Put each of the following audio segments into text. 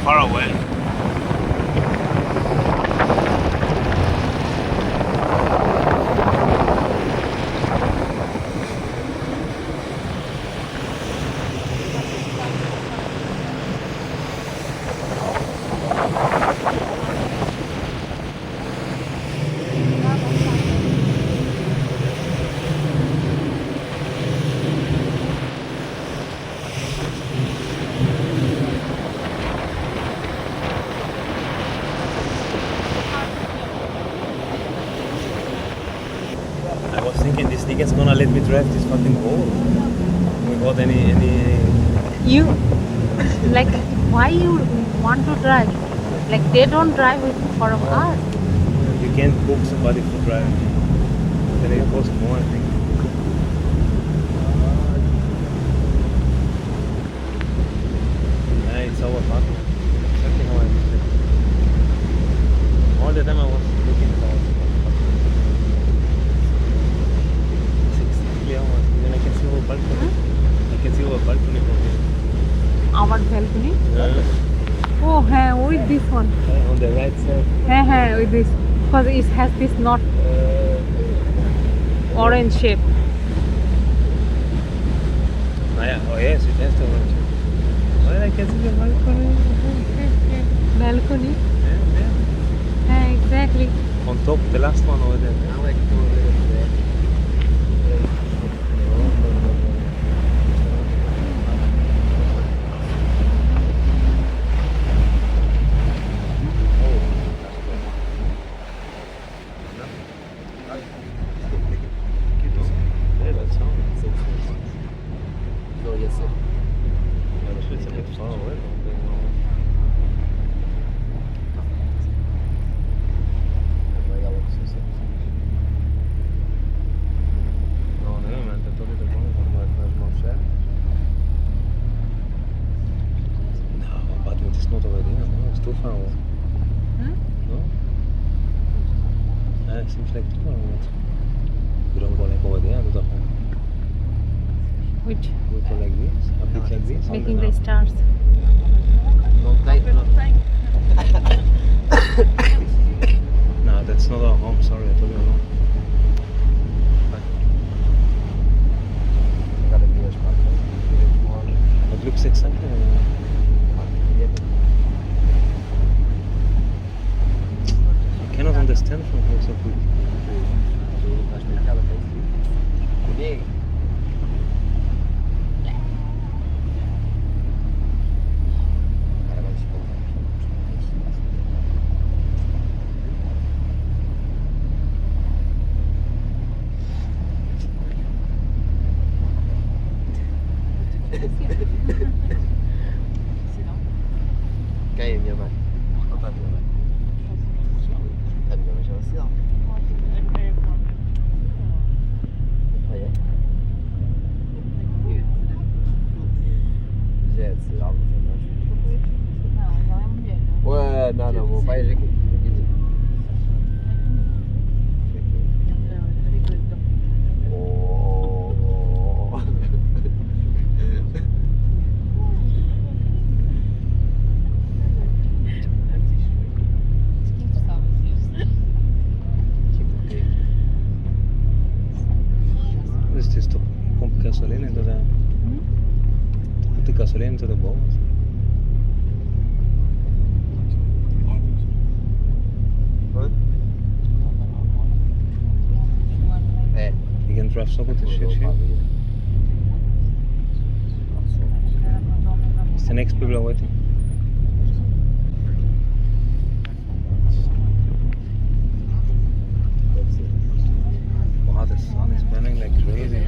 far away. This nigga's gonna let me drive this fucking boat without any You like why you want to drive? Like they don't drive it for a car. You can't book somebody for driving. Then it costs more, I think. Yeah, it's our fun. Exactly how I did it. All the time I was looking at our then I can see our balcony. I can see our balcony from here. Our balcony? Yeah. Oh, hey, with this one. On the right side. Hey, with this. Because it has this not orange shape. Oh yes, it has the orange shape. Well, I can see the balcony. Balcony? Yeah. Yeah, exactly. On top, the last one over there. I like to go there. Seems like too far away. We don't go like over there to the home. Which? We go like this, a bit like this. Making the stars. No, no, that's not our home. Sorry, I told you no. It looks exactly like that. I cannot understand from here so quick. Cái như vậy. Không phải như vậy. Thành như vậy sao xíu. Vậy. J'ai c'est là. Ouais, non, mon père j'ai gasoline into the put the gasoline into the boat. What? Hey. You can drive so good to shit here. It's the next people are waiting. Wow, the sun is burning like crazy.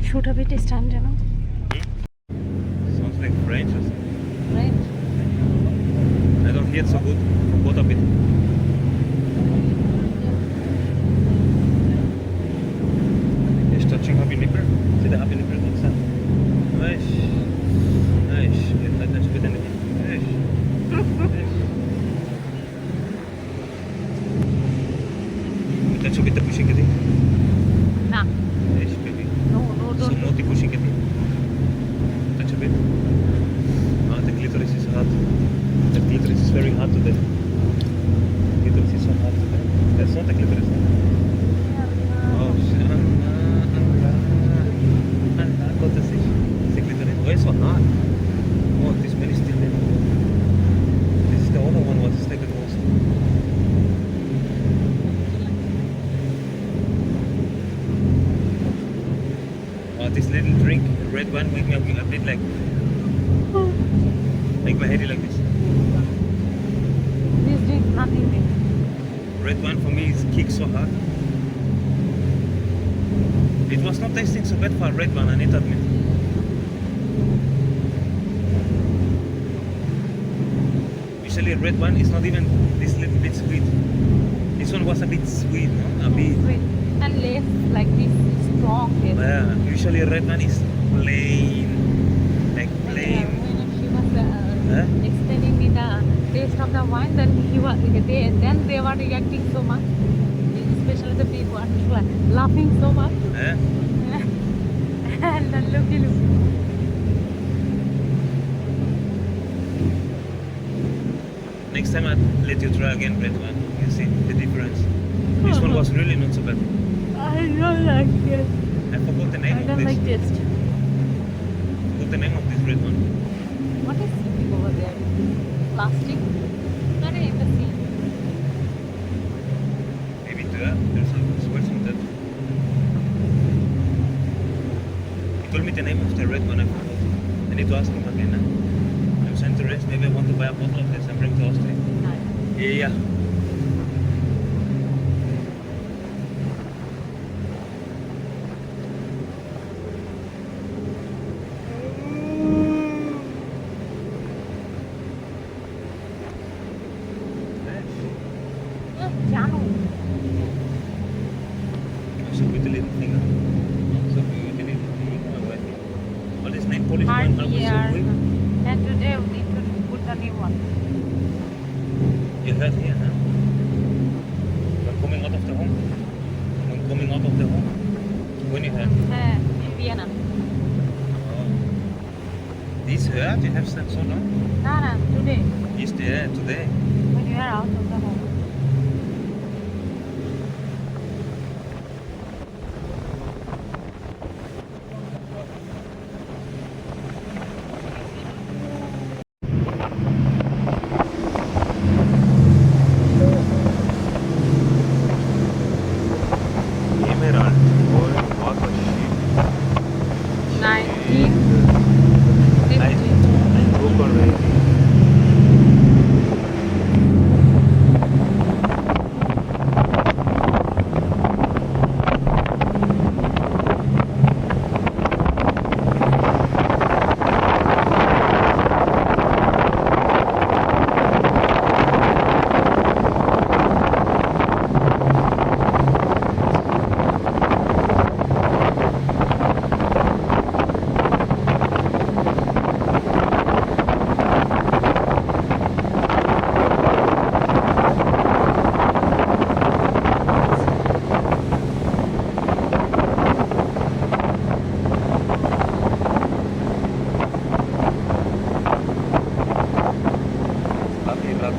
Shoot a bit stand, you know. Sounds like French or something. French. I don't hear it so good. Forgot a bit. Touching happy nipper? See the happy nipper outside? Nice. Touch a bit the Pushikati. Nah. Yes, baby. No, don't. Sumoti Pushikati. Touch a bit. Ah, the clitoris is hot. The clitoris is very hot today. The clitoris is so hot today. That's not the clitoris. Oh, shit. What is this? The clitoris. Why is so hot? Oh, this man is still there. This is the other one. What is like the most? Oh, this little drink, red one, make me a bit like make my head like this. This drink nothing big. Red one for me is kick so hard. It was not tasting so bad for a red one, I need to admit. Usually a red one is not even this little bit sweet. This one was a bit sweet, no? A bit. Sweet. And less like this strong taste. Yeah, usually a red one is plain, like plain. When she was Huh? explaining me the taste of the wine, then they were reacting so much. Especially the big one, they were laughing so much. Eh? And then look. Next time I'll let you try again red one. You see the difference. This one was really not so bad. I don't like it. I forgot the name I of don't this. like taste. Forgot the name of this red one. What is sitting over there? Plastic? Not in the sea. Maybe there. There's some sweats on that. He told me the name of the red one. I forgot. I need to ask him again. I'm sent to rest. Maybe I want to buy a bottle of this and bring to Austria. Nice. Yeah. Janu. So with the little finger. So with the little finger. All this nail polish Hard one are so year. quick. And today we need to put a new one. You heard here, huh? We're coming out of the home. We're coming out of the home. When you heard? In Vienna. Oh. This hurt? You have slept so long? No, today. Yes, there, today. When you are out of the home. Emerald. Gold, water, sheep. 1950. I took already. Lovely rats.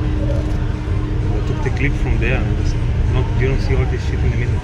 I took the clip from there. Not, you don't see all this shit in the middle.